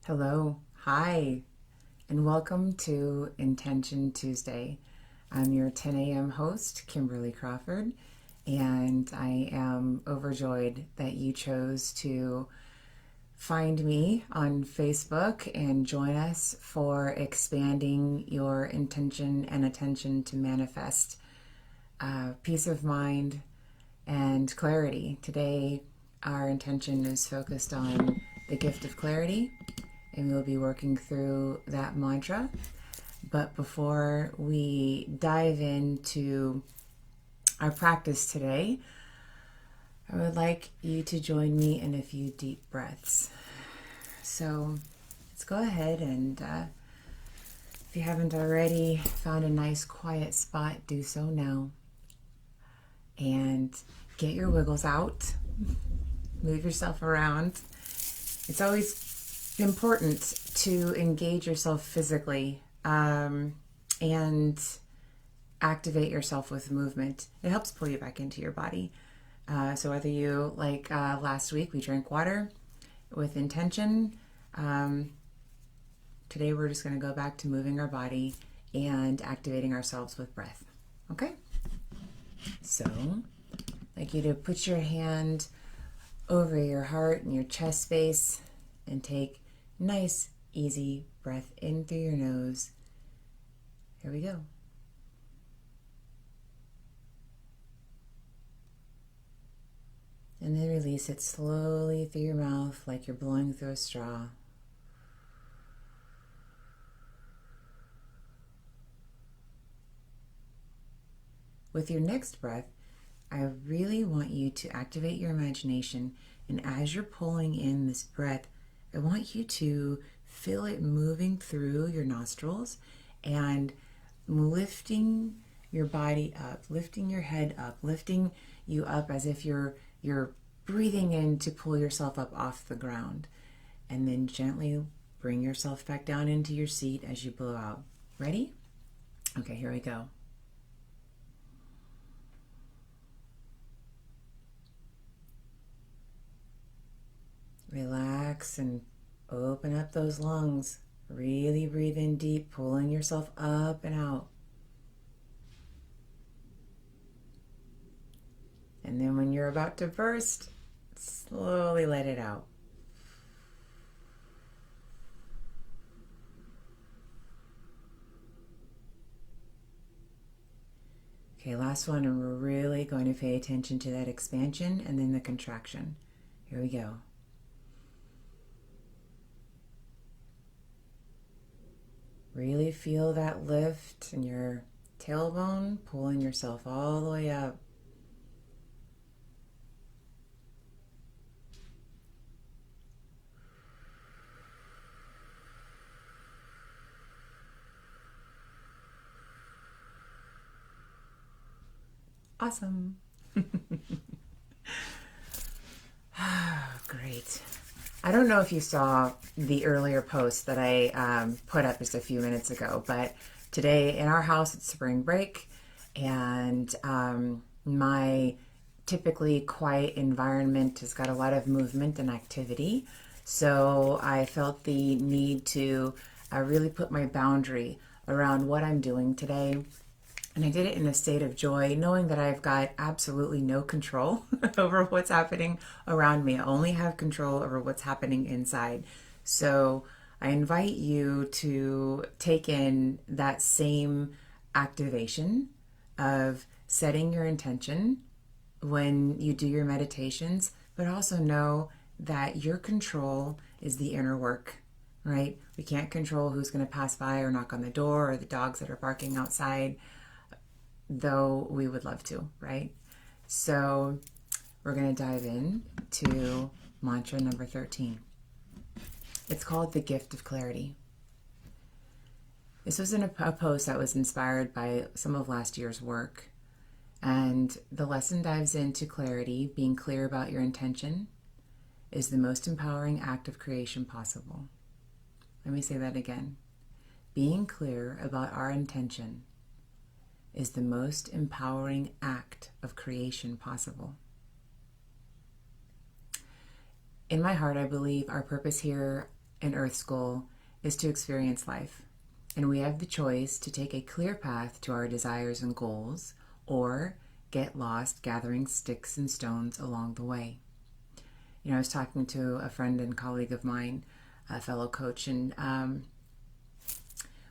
Hello, hi, and welcome to Intention Tuesday. I'm your 10 a.m. host, Kimberly Crawford, and I am overjoyed that you chose to find me on Facebook and join us for expanding your intention and attention to manifest peace of mind and clarity. Today, our intention is focused on the gift of clarity, and we'll be working through that mantra. But before we dive into our practice today, I would like you to join me in a few deep breaths. So let's go ahead and, if you haven't already found a nice quiet spot, do so now. And get your wiggles out. Move yourself around. It's always important to engage yourself physically and activate yourself with movement. It helps pull you back into your body. So whether you, like last week, we drank water with intention. Today we're just going to go back to moving our body and activating ourselves with breath. Okay? So I'd like you to put your hand over your heart and your chest space and take nice, easy breath in through your nose. Here we go. And then release it slowly through your mouth like you're blowing through a straw. With your next breath, I really want you to activate your imagination, and as you're pulling in this breath, I want you to feel it moving through your nostrils and lifting your body up, lifting your head up, lifting you up as if you're breathing in to pull yourself up off the ground. And then gently bring yourself back down into your seat as you blow out. Ready? Okay, here we go. Relax and open up those lungs. Really breathe in deep, pulling yourself up and out. And then when you're about to burst, slowly let it out. Okay, last one, and we're really going to pay attention to that expansion and then the contraction. Here we go. Really feel that lift in your tailbone, pulling yourself all the way up. Awesome. Great. I don't know if you saw the earlier post that I put up just a few minutes ago, but today in our house it's spring break, and my typically quiet environment has got a lot of movement and activity. So I felt the need to really put my boundary around what I'm doing today. And I did it in a state of joy, knowing that I've got absolutely no control over what's happening around me. I only have control over what's happening inside. So I invite you to take in that same activation of setting your intention when you do your meditations, but also know that your control is the inner work, right? We can't control who's going to pass by or knock on the door or the dogs that are barking outside, though we would love to, right? So we're going to dive in to mantra number 13. It's called the gift of clarity. This was in a post that was inspired by some of last year's work. And the lesson dives into clarity. Being clear about your intention is the most empowering act of creation possible. Let me say that again. Being clear about our intention is the most empowering act of creation possible. In my heart, I believe our purpose here and Earth's goal is to experience life. And we have the choice to take a clear path to our desires and goals, or get lost gathering sticks and stones along the way. I was talking to a friend and colleague of mine, a fellow coach, and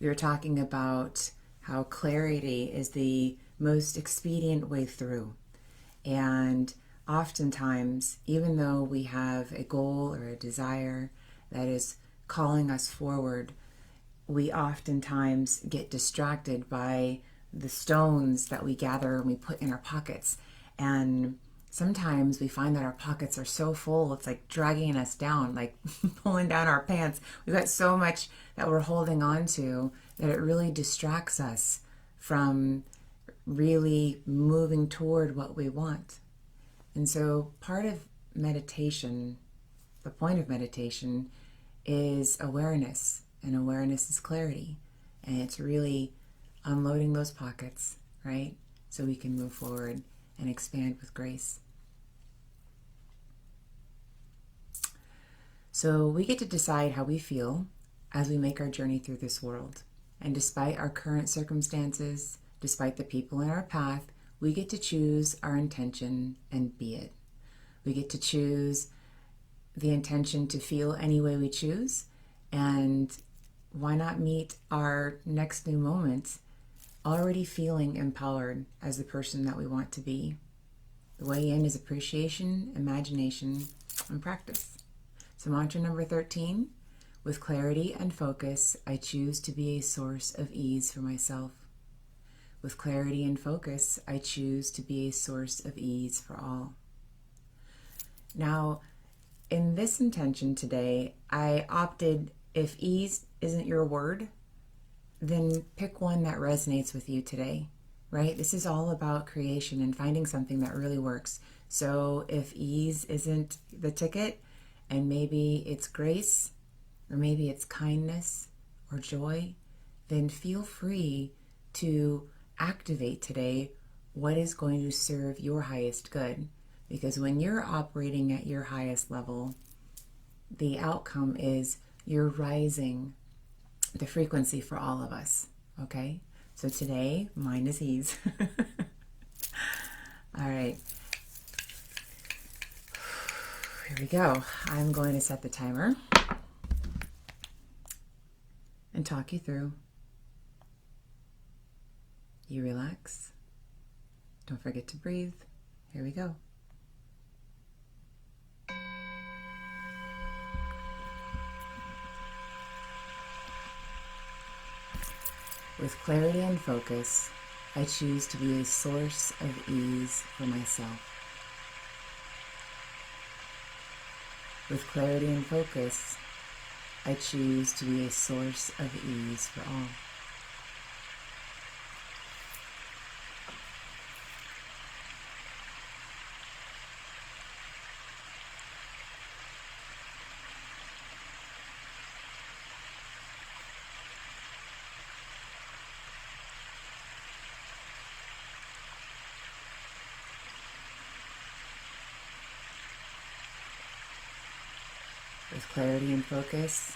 we were talking about how clarity is the most expedient way through. And oftentimes, even though we have a goal or a desire that is calling us forward, we oftentimes get distracted by the stones that we gather and we put in our pockets. And sometimes we find that our pockets are so full, it's like dragging us down, like pulling down our pants. We've got so much that we're holding on to that it really distracts us from really moving toward what we want. And so part of meditation, the point of meditation, is awareness. And awareness is clarity. And it's really unloading those pockets, right? So we can move forward and expand with grace. So we get to decide how we feel as we make our journey through this world. And despite our current circumstances, despite the people in our path, we get to choose our intention and be it. We get to choose the intention to feel any way we choose. And why not meet our next new moment already feeling empowered as the person that we want to be? The way in is appreciation, imagination, and practice. So mantra number 13, with clarity and focus, I choose to be a source of ease for myself. With clarity and focus, I choose to be a source of ease for all. Now, in this intention today, I opted, if ease isn't your word, then pick one that resonates with you today, right? This is all about creation and finding something that really works. So if ease isn't the ticket, and maybe it's grace, or maybe it's kindness or joy, then feel free to activate today what is going to serve your highest good. Because when you're operating at your highest level, the outcome is you're rising the frequency for all of us, okay? So today, mine is ease. All right. Here we go. I'm going to set the timer and talk you through. You relax. Don't forget to breathe. Here we go. With clarity and focus, I choose to be a source of ease for myself. With clarity and focus, I choose to be a source of ease for all. With clarity and focus,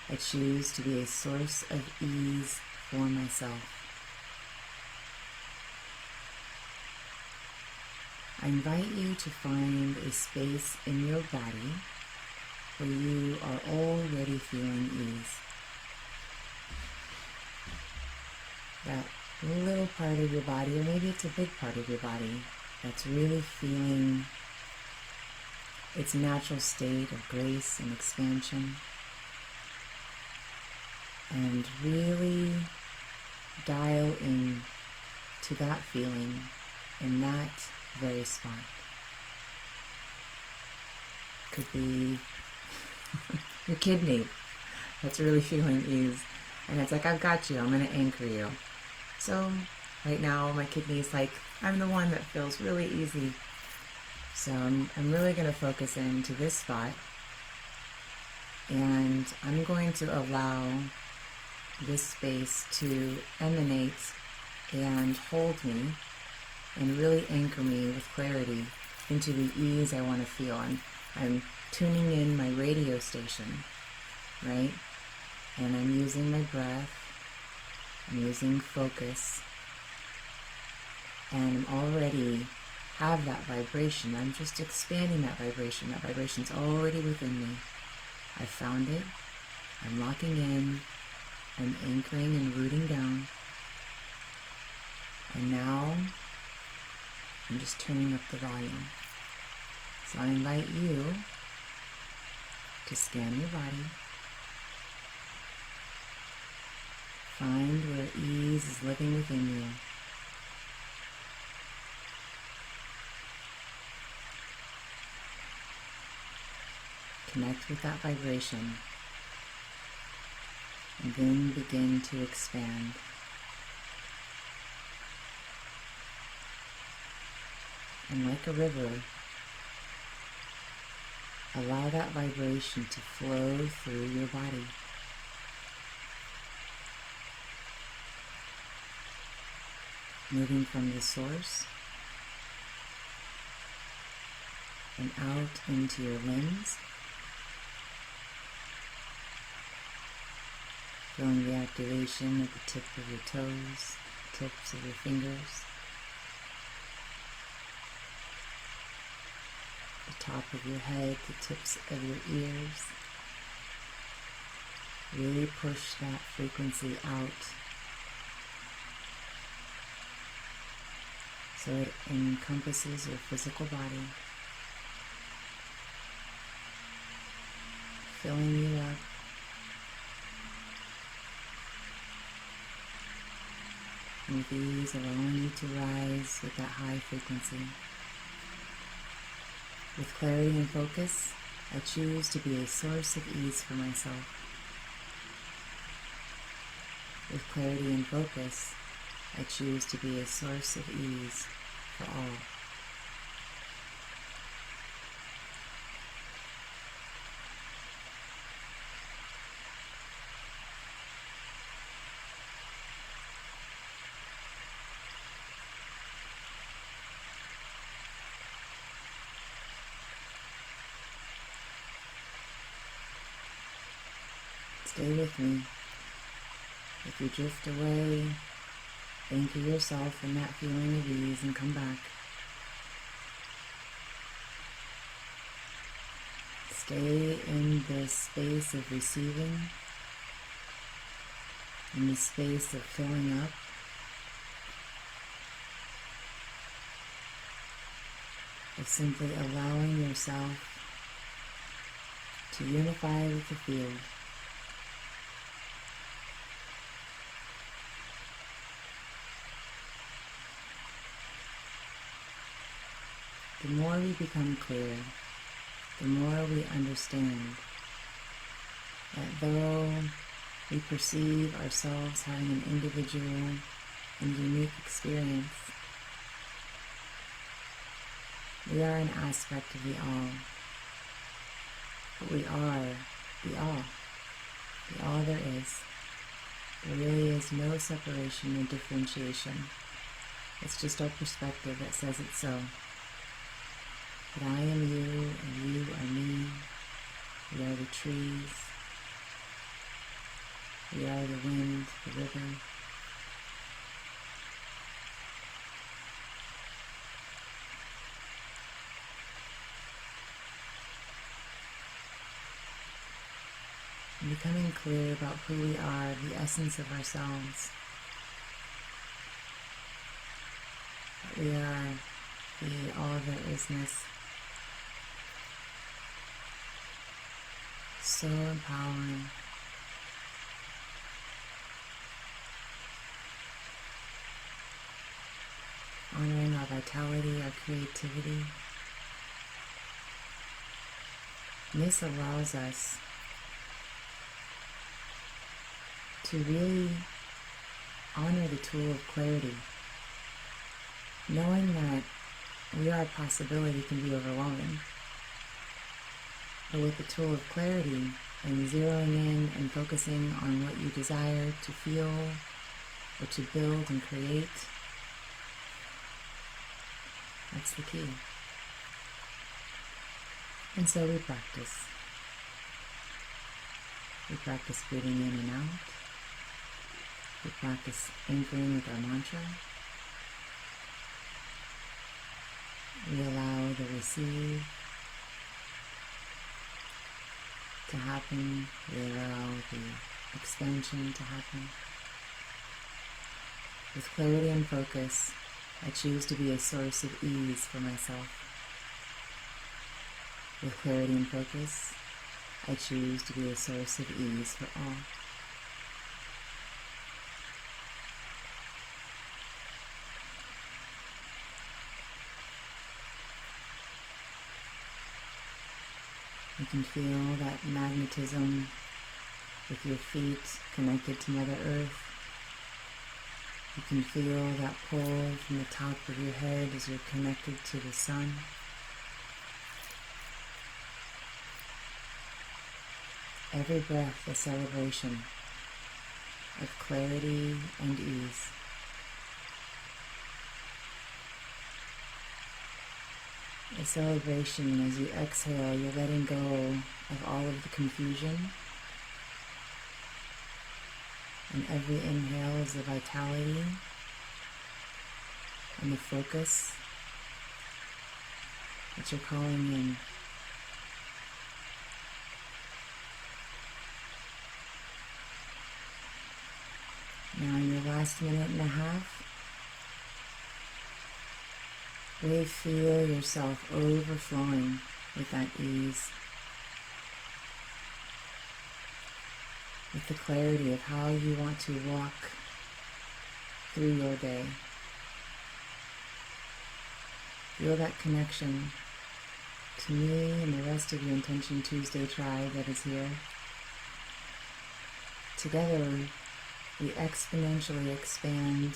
I choose to be a source of ease for myself. I invite you to find a space in your body where you are already feeling ease. That little part of your body, or maybe it's a big part of your body, that's really feeling its natural state of grace and expansion, and really dial in to that feeling in that very spot. Could be your kidney that's really feeling ease, and it's like, I've got you, I'm going to anchor you. So right now my kidney is like, I'm the one that feels really easy. So I'm really going to focus into this spot, and I'm going to allow this space to emanate and hold me and really anchor me with clarity into the ease I want to feel. I'm tuning in my radio station, right? And I'm using my breath, I'm using focus, and I'm already have that vibration. I'm just expanding that vibration. That vibration's already within me. I found it, I'm locking in, I'm anchoring and rooting down, and now I'm just turning up the volume. So I invite you to scan your body, find where ease is living within you. Connect with that vibration, and then begin to expand. And like a river, allow that vibration to flow through your body. Moving from the source and out into your limbs. Feeling the activation at the tip of your toes, tips of your fingers, the top of your head, the tips of your ears. Really push that frequency out so it encompasses your physical body, filling you up. And with ease, allowing you to rise with that high frequency. With clarity and focus, I choose to be a source of ease for myself. With clarity and focus, I choose to be a source of ease for all. Stay with me. If you drift away, anchor yourself in that feeling of ease and come back. Stay in this space of receiving, in this space of filling up. Of simply allowing yourself to unify with the field. The more we become clear, the more we understand that though we perceive ourselves having an individual and unique experience, we are an aspect of the all. But we are the all there is. There really is no separation or differentiation. It's just our perspective that says it so. That I am you and you are me. We are the trees. We are the wind, the river. And becoming clear about who we are, the essence of ourselves. That we are the all there isness. So empowering. Honoring our vitality, our creativity. And this allows us to really honor the tool of clarity, knowing that we are a possibility can be overwhelming. But with the tool of clarity and zeroing in and focusing on what you desire to feel or to build and create, that's the key. And so we practice. We practice breathing in and out. We practice anchoring with our mantra. We allow the receive to happen. We allow the expansion to happen. With clarity and focus, I choose to be a source of ease for myself. With clarity and focus, I choose to be a source of ease for all. You can feel that magnetism with your feet connected to Mother Earth. You can feel that pull from the top of your head as you're connected to the sun. Every breath a celebration of clarity and ease. A celebration as you exhale, you're letting go of all of the confusion. And every inhale is the vitality and the focus that you're calling in. Now in your last minute and a half, really feel yourself overflowing with that ease, with the clarity of how you want to walk through your day. Feel that connection to me and the rest of your Intention Tuesday tribe that is here. Together, we exponentially expand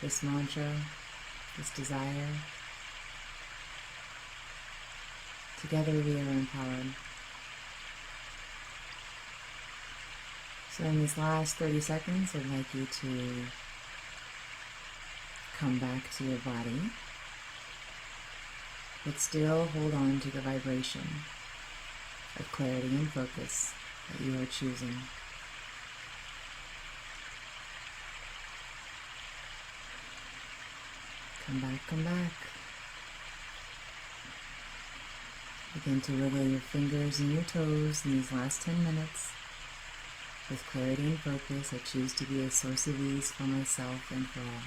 this mantra, this desire. Together we are empowered. So in these last 30 seconds, I'd like you to come back to your body, but still hold on to the vibration of clarity and focus that you are choosing. Come back, come back. Begin to wiggle your fingers and your toes in these last 10 minutes. With clarity and focus, I choose to be a source of ease for myself and for all.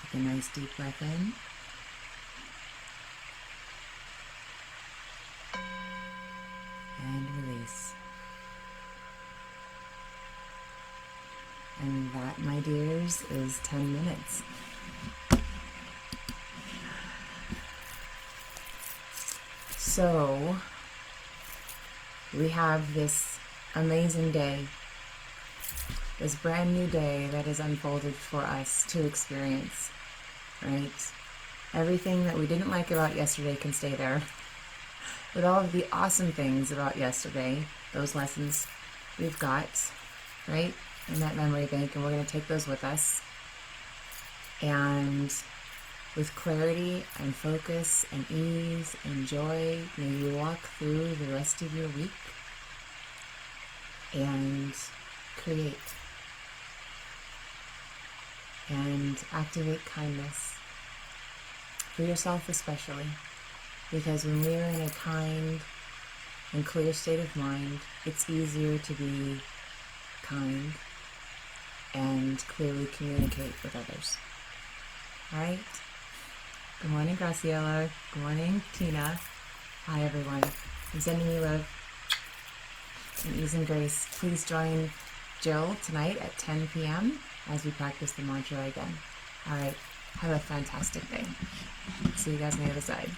Take a nice deep breath in. And release. And that, my dears, is 10 minutes. So, we have this amazing day, this brand new day that is unfolded for us to experience, right? Everything that we didn't like about yesterday can stay there. With all of the awesome things about yesterday, those lessons we've got, right, in that memory bank, and we're going to take those with us. And with clarity and focus and ease and joy, may you walk through the rest of your week and create and activate kindness for yourself especially, because when we are in a kind and clear state of mind, it's easier to be kind and clearly communicate with others. All right? Good morning, Graciela. Good morning, Tina. Hi, everyone. I'm sending you love and ease and grace. Please join Jill tonight at 10 p.m. as we practice the mantra again. All right. Have a fantastic day. See you guys on the other side.